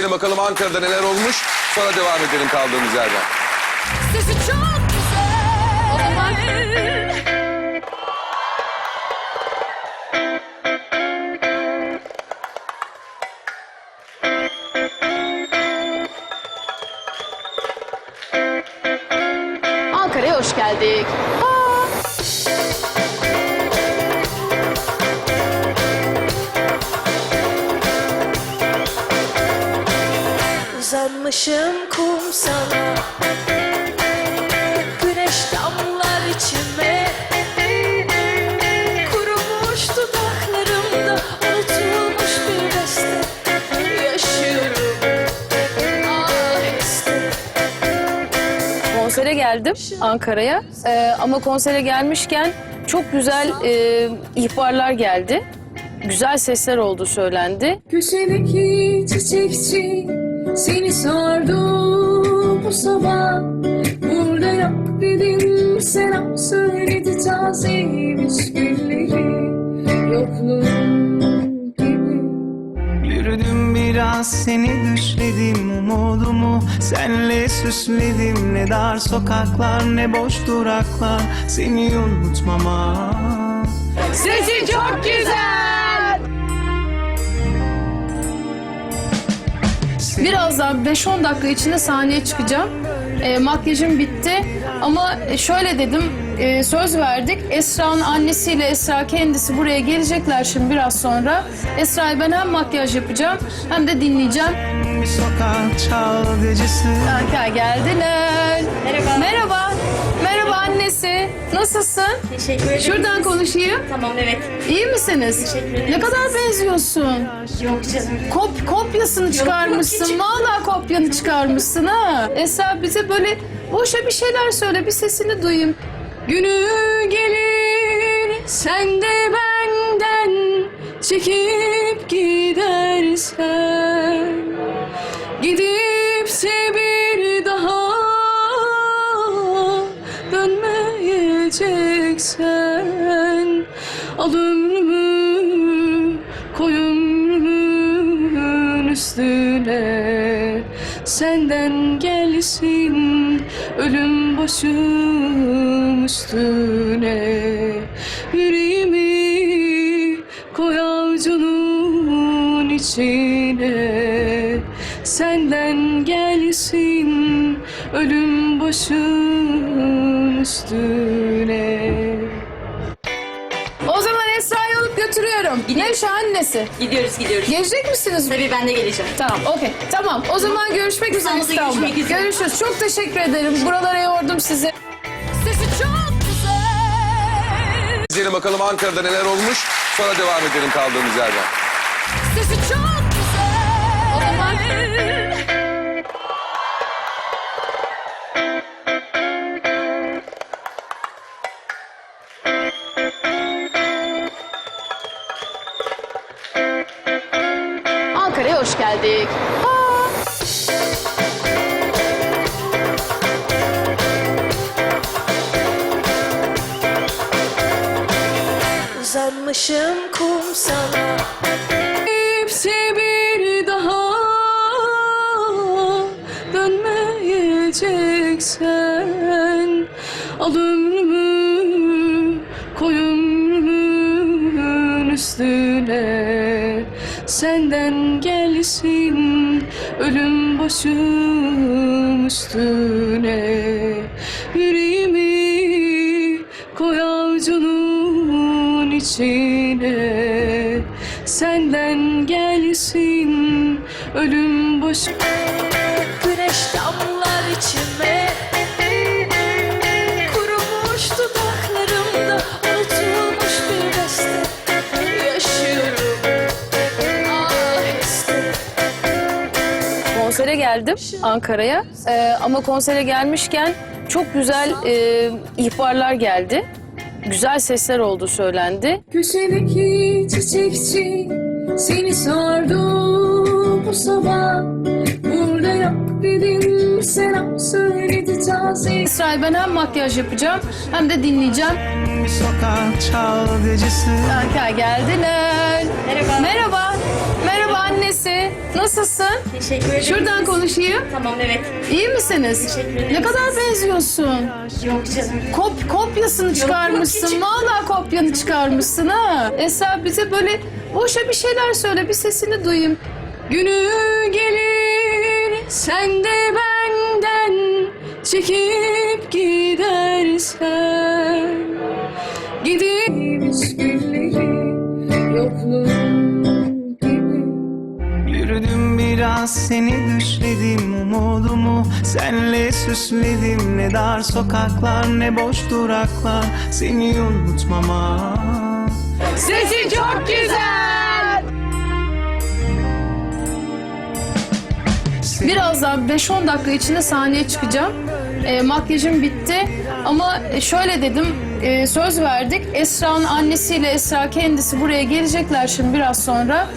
İzleyelim bakalım Ankara'da neler olmuş. Sonra devam edelim kaldığımız yerden. Sesi çok güzel. Ankara'ya hoş geldik. Uzanmışım kumsala, güneş damlar içime, kurumuş dudaklarımda unutulmuş bir beste. Yaşıyorum aheste. Konsere geldim Ankara'ya. Ama konsere gelmişken çok güzel ihbarlar geldi. Güzel sesler olduğu söylendi. Köşedeki çiçekçi seni sordu bu sabah. Burada yok dedim, selam söyledi tazeymiş gülleri. Yokluğun gibi. Yürüdüm biraz seni düşledim, umudumu senle süsledim. Ne dar sokaklar ne boş duraklar seni unutmama. Sesi çok güzel. Birazdan 5-10 dakika içinde sahneye çıkacağım. Makyajım bitti ama şöyle dedim, söz verdik. Esra'nın annesiyle Esra kendisi buraya gelecekler şimdi biraz sonra. Esra'ya ben hem makyaj yapacağım hem de dinleyeceğim. Bir sokak çalgıcısı. Anka geldiler. Merhaba. Merhaba. Merhaba annesi. Nasılsın? Teşekkür ederim. Şuradan konuşayım. Tamam, evet. İyi misiniz? Teşekkür ederim. Ne kadar benziyorsun. Yok canım. Kopyasını çıkarmışsın. hiç. Vallahi kopyanı çıkarmışsın ha. Esra bize böyle boşa bir şeyler söyle. Bir sesini duyayım. Günü gelir sen de benden çekip gidersen, gidip de bir daha dönmeyeceksen, al ömrümü koy ömrümün üstüne, senden gelsin ölüm başım üstüne. Yüreğimi koy avucunun içine, senden gelsin ölüm başım üstüne. O zaman Esra'yı alıp götürüyorum. Nevşa annesi. Gidiyoruz. Gelecek misiniz? Tabii ben de geleceğim. Tamam, okey. Tamam, o zaman görüşmek üzere İstanbul'da İstanbul'da. görüşmek üzere. Görüşürüz. Çok teşekkür ederim. Buralara yordum sizi. Sesi çok güzel. İzleyelim bakalım Ankara'da neler olmuş. Sonra devam edelim kaldığımız yerden. Sesi çok güzel. Ankara'ya hoş geldik. Uzanmışım kumsala, Hepsi bir daha dönmeyeceksen, al ömrümü koy ömrümün üstüne, senden gelsin ölüm başım üstüne. Yüreğimi koy avucunun içine, senden gelsin ölüm başım. güneş damlar içime, kurumuş dudaklarımda unutulmuş bir beste. Yaşıyorum aheste. Konsere geldim Ankara'ya. Ama konsere gelmişken çok güzel ihbarlar geldi. Güzel sesler olduğu söylendi. Köşedeki çiçekçi seni sordu bu sabah. Burada yok dedim, selam söyledi taze. Esra'ya ben hem makyaj yapacağım hem de dinleyeceğim. Bir sokak çalgıcısı. Anka geldiler. Merhaba. Merhaba. Merhaba annesi. Nasılsın? Teşekkür ederim. Şuradan konuşayım. Tamam, evet. İyi misiniz? Teşekkür ederim. Ne kadar benziyorsun. Yok canım. Kopyasını çıkarmışsın. hiç. Vallahi kopyanı çıkarmışsın ha. Esra bize böyle boşa bir şeyler söyle. Bir sesini duyayım. Günü gelir sen de benden çekip gidersen, gideriz gülleri yokluğun gibi. Yürüdüm biraz seni düşledim, umudumu senle süsledim. Ne dar sokaklar ne boş duraklar, seni unutmama. Sesi çok güzel. Birazdan 5-10 dakika içinde sahneye çıkacağım. Makyajım bitti ama şöyle dedim, söz verdik. Esra'nın annesiyle Esra kendisi buraya gelecekler şimdi biraz sonra.